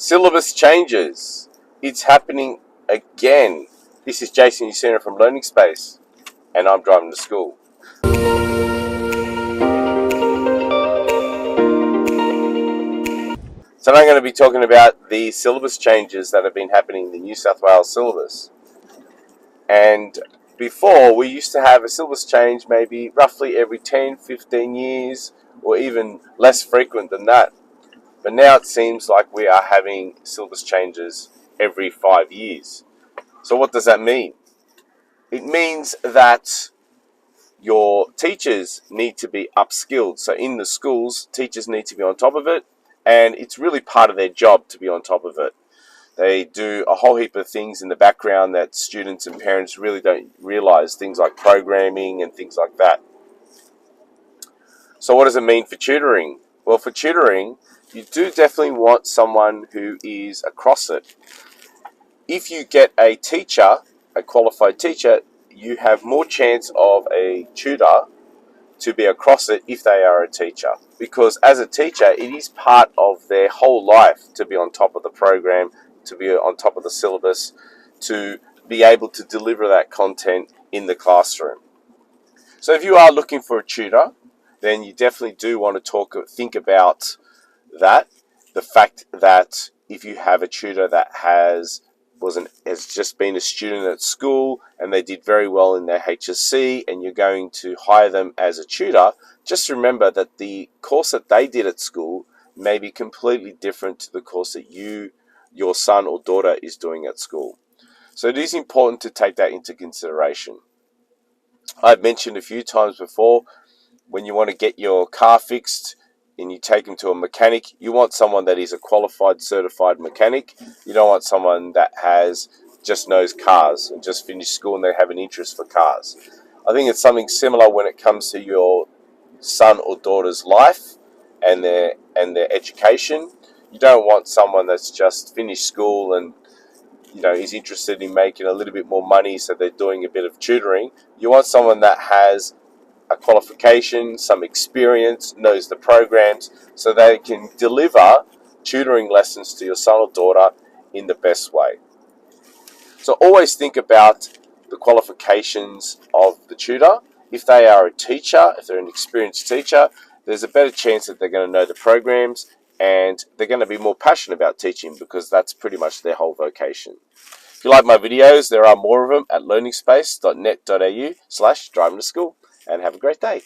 Syllabus changes. It's happening again. This is Jason Ursino from Learning Space, and I'm driving to school. So I'm going to be talking about the syllabus changes that have been happening in the New South Wales syllabus. And before, we used to have a syllabus change maybe roughly every 10, 15 years, or even less frequent than that. But now it seems like we are having syllabus changes every 5 years. So what does that mean? It means that your teachers need to be upskilled. So in the schools, teachers need to be on top of it, and it's really part of their job to be on top of it. They do a whole heap of things in the background that students and parents really don't realize, things like programming and things like that. So what does it mean for tutoring? Well, for tutoring, you do definitely want someone who is across it. If you get a teacher, a qualified teacher, you have more chance of a tutor to be across it if they are a teacher. Because as a teacher, it is part of their whole life to be on top of the program, to be on top of the syllabus, to be able to deliver that content in the classroom. So if you are looking for a tutor, then you definitely do want to think about that. The fact that if you have a tutor that has just been a student at school and they did very well in their HSC and you're going to hire them as a tutor, just remember that the course that they did at school may be completely different to the course that your son or daughter is doing at school. So it is important to take that into consideration. I've mentioned a few times before, when you want to get your car fixed and you take them to a mechanic, you want someone that is a qualified, certified mechanic. You don't want someone that just knows cars and just finished school and they have an interest for cars. I think it's something similar when it comes to your son or daughter's life and their education. You don't want someone that's just finished school and is interested in making a little bit more money, so they're doing a bit of tutoring. You want someone that has a qualification, some experience, knows the programs, so they can deliver tutoring lessons to your son or daughter in the best way. So always think about the qualifications of the tutor. If they are a teacher, if they're an experienced teacher, there's a better chance that they're going to know the programs and they're going to be more passionate about teaching because that's pretty much their whole vocation. If you like my videos, there are more of them at learningspace.net.au/driving to school. And have a great day.